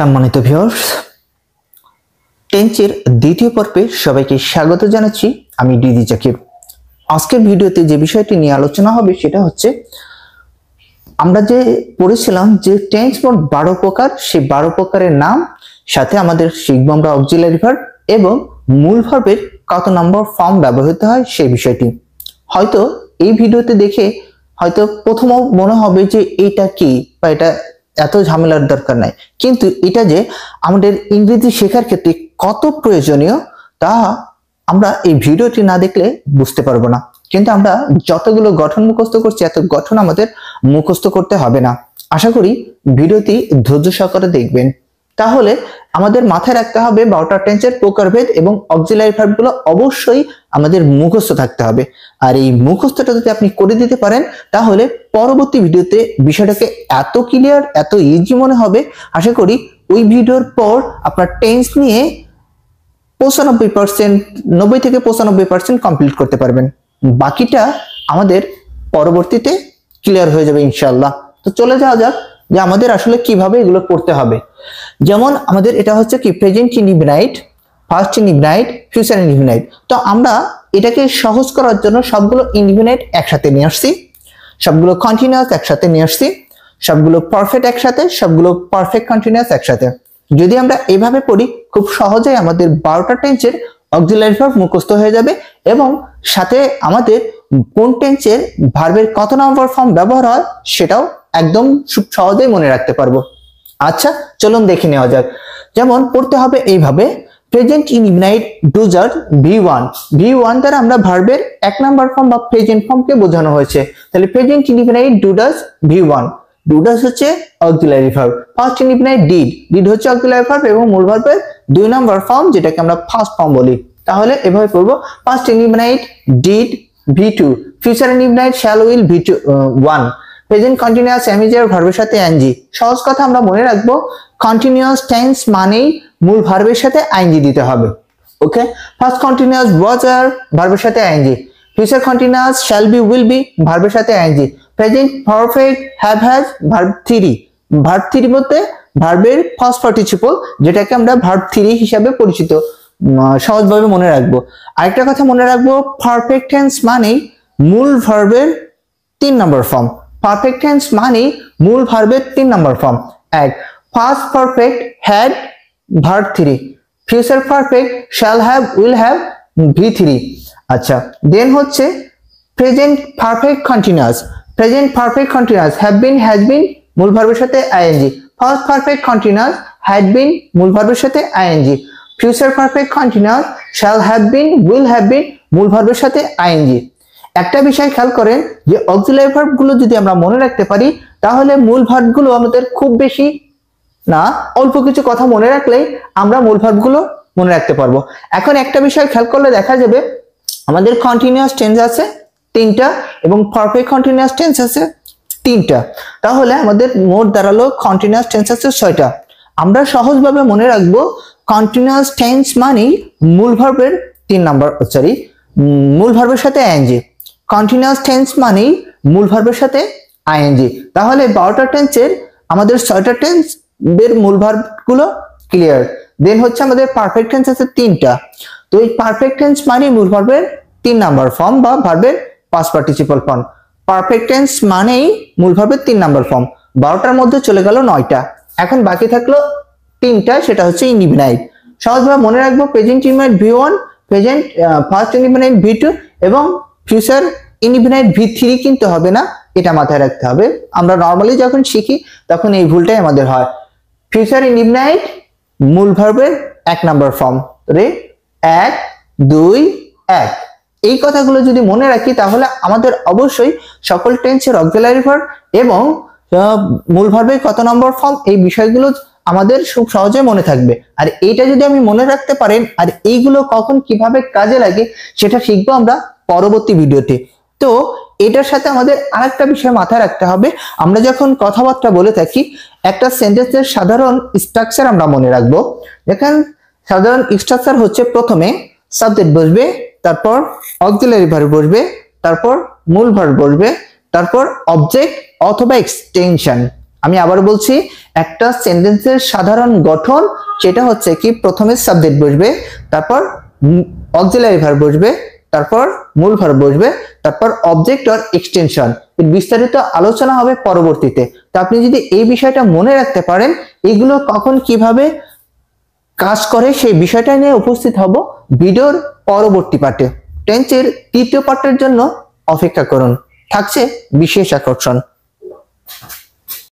সম্মানিত ভিউয়ার্স, টেন্সের দ্বিতীয় পর্বে সবাইকে স্বাগত জানাচ্ছি। আমি ডিজি জাকির। আজকের ভিডিওতে যে বিষয়টি নিয়ে আলোচনা হবে সেটা হচ্ছে আমরা যে পড়েছিলাম যে টেন্স মোট 12 প্রকার, সেই 12 প্রকারের নাম সাথে আমাদের শিখব আমরা অক্সিলারি ভার্ব এবং মূল ভার্বের কত নম্বর ফর্ম ব্যবহৃত হয় সেই বিষয়টি। হয়তো এই ভিডিওতে দেখে হয়তো প্রথম মনে হবে যে এটা কি বা এটা এত ঝামেলার দরকার নাই, কিন্তু এটা যে আমাদের ইংরেজি শেখার ক্ষেত্রে কত প্রয়োজনীয় তা আমরা এই ভিডিওটি না দেখলে বুঝতে পারবো না। কিন্তু আমরা যতগুলো গঠন মুখস্থ করছি এত গঠন আমাদের মুখস্থ করতে হবে না। আশা করি ভিডিওটি ধৈর্য সহকারে দেখবেন। তাহলে আমাদের মাথায় রাখতে হবে 12টা টেন্সের প্রকারভেদ এবং অক্সিলারি ভার্বগুলো অবশ্যই আমাদের মুখস্থ থাকতে হবে। আর এই মুখস্থটা যদি আপনি করে দিতে পারেন তাহলে পরবর্তী ভিডিওতে বিষয়টাকে এত ক্লিয়ার, এত ইজি মনে হবে। আশা করি ওই ভিডিওর পর আপনার টেন্স নিয়ে 95%, 90 থেকে 95% কমপ্লিট করতে পারবেন। বাকিটা আমাদের পরবর্তীতে ক্লিয়ার হয়ে যাবে ইনশাআল্লাহ। তো চলে যাওয়া যাক যে আমাদের আসলে কিভাবে এগুলো করতে হবে। যেমন আমাদের এটা হচ্ছে কি present indefinite, first indefinite, future indefinite. তো আমরা এটাকে সহজ করার জন্য সবগুলো ইনডিফিনাইট একসাথে নিয়ে আসছি, সবগুলো কন্টিনিউয়াস একসাথে নিয়ে আসছি, সবগুলো পারফেক্ট একসাথে, সবগুলো পারফেক্ট কন্টিনিউয়াস একসাথে। যদি আমরা এভাবে পড়ি খুব সহজেই আমাদের 12টা টেন্সের অক্সিলারি ভার্ব মুখস্থ হয়ে যাবে এবং সাথে আমাদের কোন টেন্সের ভার্বের কত নম্বর ফর্ম ব্যবহার হয় সেটাও একদম খুব সহজেই মনে রাখতে পারবো। আচ্ছা চলুন দেখে নেওয়া যাক। যেমন পড়তে হবে এইভাবে, প্রেজেন্ট ইনডিফিনাইট ডুজার V1। V1 দ্বারা আমরা ভার্বের 1 নম্বর ফর্ম বা প্রেজেন্ট ফর্মকে বোঝানো হয়েছে। তাহলে প্রেজেন্ট ইনডিফিনাইট ডুডাস V1। ডুডাস হচ্ছে auxiliary verb. First indefinite did, did হচ্ছে অক্সিলারি ভার্ব এবং মূল ভার্বের 2 নম্বর ফর্ম যেটাকে আমরা ফার্স্ট ফর্ম বলি। তাহলে এভাবে পড়বো, first indefinite did V2, future indefinite shall will V1, present continuous am is are ভার্বের সাথে আইএনজি। সহজ কথা আমরা মনে রাখবো, কন্টিনিউয়াস টেন্স মানেই মূল ভার্বের সাথে আইএনজি দিতে হবে। ওকে, ফার্স্ট কন্টিনিউয়াস ওয়াজ আর ভার্বের সাথে ING, future continuous shall be will be ভার্বের সাথে ING, present perfect have has verb 3। Verb 3 বলতে ভার্বের ফার্স্ট পার্টিসিপল যেটাকে আমরা ভার্ব 3 হিসাবে পরিচিত, সহজভাবে মনে রাখবো। আরেকটা কথা মনে রাখবো, পারফেক্ট টেন্স মানেই মূল ভার্বের 3 নম্বর ফর্ম। পারফেক্ট টেন্স মানে মূল ভার্বের 3 নম্বর ফর্ম। এক, past perfect had verb 3, future perfect shall have will have V3। আচ্ছা, দেন হচ্ছে present perfect continuous, present perfect continuous have been has been মূল ভার্বের সাথে ING, first perfect continuous had been মূল ভার্বের সাথে ING, future perfect continuous shall have been will have been মূল ভার্বের সাথে আইএনজি। একটা বিষয় খেয়াল করেন যে অক্সিলারি ভার্ব গুলো যদি আমরা মনে রাখতে পারি তাহলে মূল ভার্ব গুলো আমাদের খুব বেশি না, অল্প কিছু কথা মনে রাখলেই আমরা মূল ভার্ব গুলো মনে রাখতে পারবো। এখন একটা বিষয় খেয়াল করলে দেখা যাবে আমাদের কন্টিনিউয়াস টেন্স আছে 3টা এবং পারফেক্ট কন্টিনিউয়াস টেন্স আছে 3টা। তাহলে আমাদের মোট দাঁড়ালো কন্টিনিউয়াস টেন্স আছে 6টা। আমরা সহজভাবে মনে রাখবো কন্টিনিউয়াস টেন্স মানে মূল ভার্বের 3 নম্বর মূল ভার্বের সাথে আইএনজি। কন্টিনিউয়াস টেন্স মানে মূল ভার্বের সাথে আইএনজি। তাহলে 12টা টেন্সের আমাদের 6টা টেন্স এর মূল ভার্ব গুলো ক্লিয়ার। দেন হচ্ছে আমাদের পারফেক্ট টেন্স আছে 3টা। তো এই পারফেক্ট টেন্স মানে মূল ভার্বের 3 নম্বর ফর্ম বা ভার্বের past participle form. Perfect tense মানেই মূল ভার্বের 3 নম্বর ফর্ম। 12টার মধ্যে চলে গেল 9টা, এখন বাকি থাকলো 3টা, সেটা হচ্ছে ইনডিফিনাইট। সহজভাবে মনে রাখবো present indefinite V1, present first indefinite V2 এবং ফিউচার ইনডিফিনাইট V3 কিন্তু হবে না, এটা মাথায় রাখতে হবে। আমরা নরমালি যখন শিখি তখন এই ভুলটাই আমাদের হয়। ফিউচার ইনডিফিনাইট মূল ভার্বের 1 নম্বর ফর্ম, রে 1 2 1। এই কথাগুলো যদি মনে রাখি তাহলে আমাদের অবশ্যই সকল টেন্সের অক্সিলারি ভার্ব এবং মূল ভার্বের কত নম্বর ফর্ম এই বিষয়গুলো আমাদের খুব সহজে মনে থাকবে। আর এইটা যদি আমি মনে রাখতে পারেন আর এইগুলো কখন কিভাবে কাজে লাগে সেটা শিখবো আমরা পরবর্তী ভিডিওতে। তো এটার সাথে আমাদের আরেকটা বিষয় মাথায় রাখতে হবে, আমরা যখন কথাবার্তা বলে থাকি একটা সেন্টেন্সের সাধারণ স্ট্রাকচার আমরা মনে রাখবো। দেখেন সাধারণ স্ট্রাকচার হচ্ছে প্রথমে সাবজেক্ট বসবে, তারপর অক্সিলারি ভার্ব বসবে, তারপর মূল ভার্ব বসবে, তারপর অবজেক্ট অথবা এক্সটেনশন। আমি আবার বলছি, একটা সেন্টেন্সের সাধারণ গঠন সেটা হচ্ছে কি, প্রথমে সাবজেক্ট বসবে, তারপর অক্সিলারি ভার্ব বসবে, তারপর মূল ভার্ব বসবে, তারপর অবজেক্ট আর এক্সটেনশন। এর বিস্তারিত আলোচনা হবে পরবর্তীতে। তো আপনি যদি এই বিষয়টা মনে রাখতে পারেন, এগুলো কখন কিভাবে কাজ করে সেই বিষয়টা নিয়ে উপস্থিত হব ভিডিওর পরবর্তী পার্টে। টেন্সের তৃতীয় পার্টের জন্য অপেক্ষা করুন, থাকছে বিশেষ আকর্ষণ।